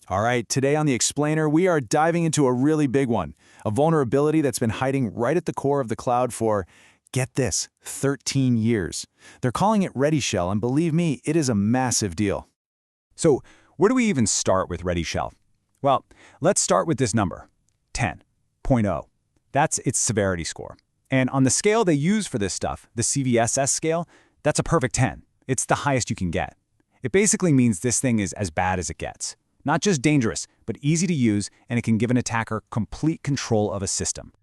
All right, today on The Explainer, we are diving into a really big one, a vulnerability that's been hiding right at the core of the cloud for, get this, 13 years. They're calling it RediShell, and believe me, it is a massive deal. So, where do we even start with RediShell? Well, let's start with this number, 10.0. That's its severity score. And on the scale they use for this stuff, the CVSS scale, that's a perfect 10. It's the highest you can get. It basically means this thing is as bad as it gets. Not just dangerous, but easy to use, and it can give an attacker complete control of a system.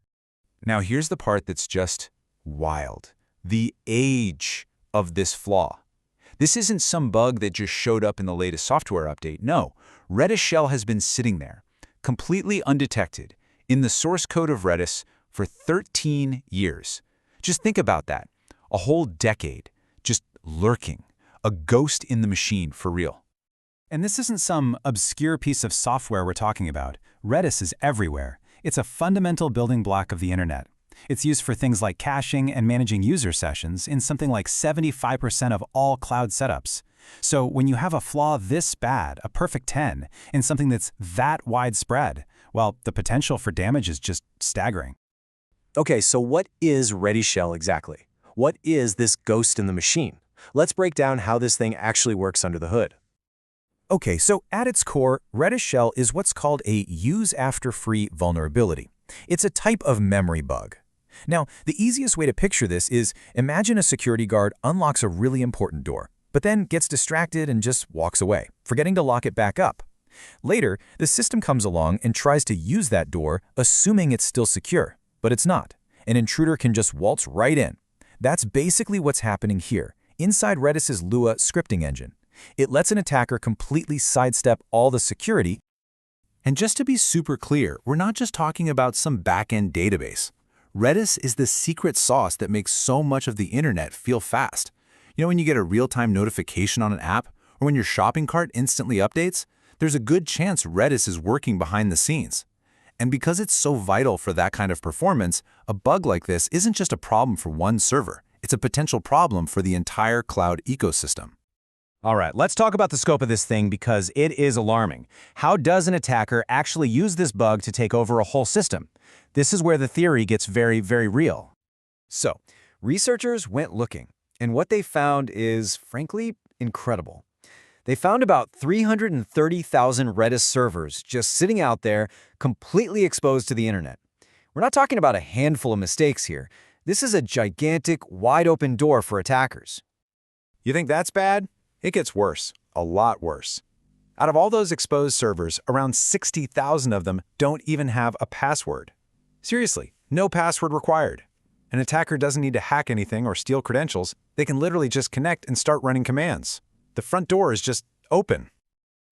Now here's the part that's just wild. The age of this flaw. This isn't some bug that just showed up in the latest software update. No, RediShell has been sitting there, completely undetected, in the source code of Redis for 13 years. Just think about that. A whole decade, just lurking. A ghost in the machine, for real. And this isn't some obscure piece of software we're talking about. Redis is everywhere. It's a fundamental building block of the internet. It's used for things like caching and managing user sessions in something like 75% of all cloud setups. So when you have a flaw this bad, a perfect 10, in something that's that widespread, well, the potential for damage is just staggering. Okay, so what is RediShell exactly? What is this ghost in the machine? Let's break down how this thing actually works under the hood. Okay, so at its core, RediShell is what's called a use-after-free vulnerability. It's a type of memory bug. Now, the easiest way to picture this is imagine a security guard unlocks a really important door, but then gets distracted and just walks away, forgetting to lock it back up. Later, the system comes along and tries to use that door, assuming it's still secure, but it's not. An intruder can just waltz right in. That's basically what's happening here, inside Redis's Lua scripting engine. It lets an attacker completely sidestep all the security. And just to be super clear, we're not just talking about some back-end database. Redis is the secret sauce that makes so much of the internet feel fast. You know when you get a real-time notification on an app, or when your shopping cart instantly updates? There's a good chance Redis is working behind the scenes. And because it's so vital for that kind of performance, a bug like this isn't just a problem for one server. It's a potential problem for the entire cloud ecosystem. All right, let's talk about the scope of this thing because it is alarming. How does an attacker actually use this bug to take over a whole system? This is where the theory gets very, very real. So, researchers went looking, and what they found is, frankly, incredible. They found about 330,000 Redis servers just sitting out there, completely exposed to the internet. We're not talking about a handful of mistakes here. This is a gigantic, wide-open door for attackers. You think that's bad? It gets worse, a lot worse. Out of all those exposed servers, around 60,000 of them don't even have a password. Seriously, no password required. An attacker doesn't need to hack anything or steal credentials. They can literally just connect and start running commands. The front door is just open.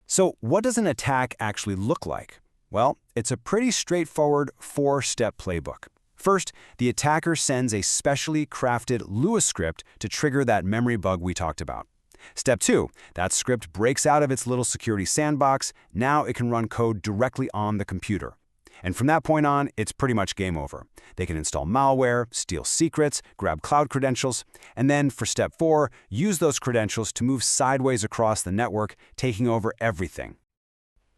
So what does an attack actually look like? Well, it's a pretty straightforward 4-step playbook. First, the attacker sends a specially crafted Lua script to trigger that memory bug we talked about. Step 2, that script breaks out of its little security sandbox. Now it can run code directly on the computer. And from that point on, it's pretty much game over. They can install malware, steal secrets, grab cloud credentials, and then for step 4, use those credentials to move sideways across the network, taking over everything.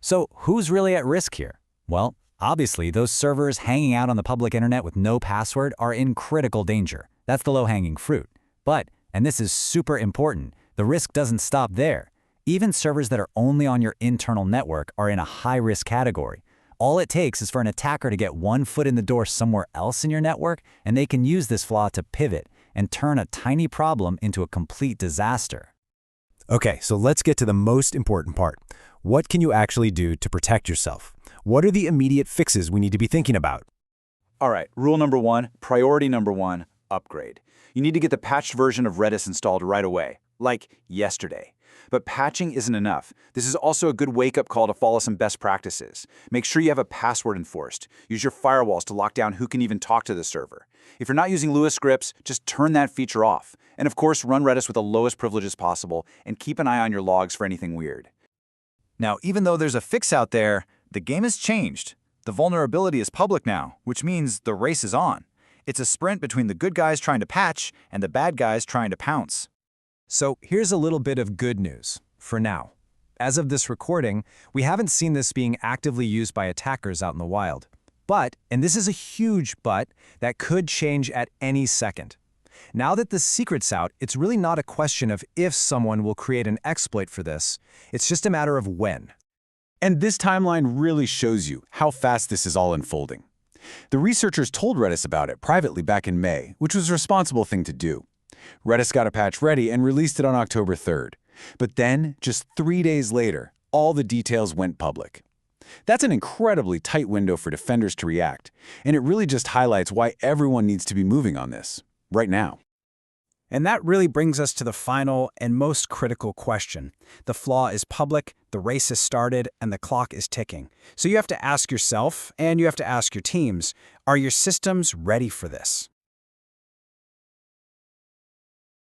So who's really at risk here? Well, obviously, those servers hanging out on the public internet with no password are in critical danger. That's the low-hanging fruit. But, and this is super important, the risk doesn't stop there. Even servers that are only on your internal network are in a high-risk category. All it takes is for an attacker to get one foot in the door somewhere else in your network, and they can use this flaw to pivot and turn a tiny problem into a complete disaster. Okay, so let's get to the most important part. What can you actually do to protect yourself? What are the immediate fixes we need to be thinking about? All right, rule number 1, priority number 1, upgrade. You need to get the patched version of Redis installed right away, like yesterday. But patching isn't enough. This is also a good wake-up call to follow some best practices. Make sure you have a password enforced. Use your firewalls to lock down who can even talk to the server. If you're not using Lua scripts, just turn that feature off. And of course, run Redis with the lowest privileges possible and keep an eye on your logs for anything weird. Now, even though there's a fix out there, the game has changed. The vulnerability is public now, which means the race is on. It's a sprint between the good guys trying to patch and the bad guys trying to pounce. So here's a little bit of good news, for now. as of this recording, we haven't seen this being actively used by attackers out in the wild. But, and this is a huge but, that could change at any second. Now that the secret's out, it's really not a question of if someone will create an exploit for this. It's just a matter of when. And this timeline really shows you how fast this is all unfolding. The researchers told Redis about it privately back in May, which was a responsible thing to do. Redis got a patch ready and released it on October 3rd. But then, just 3 days later, all the details went public. That's an incredibly tight window for defenders to react, and it really just highlights why everyone needs to be moving on this, right now. And that really brings us to the final and most critical question. The flaw is public, the race has started, and the clock is ticking. So you have to ask yourself, and you have to ask your teams, are your systems ready for this?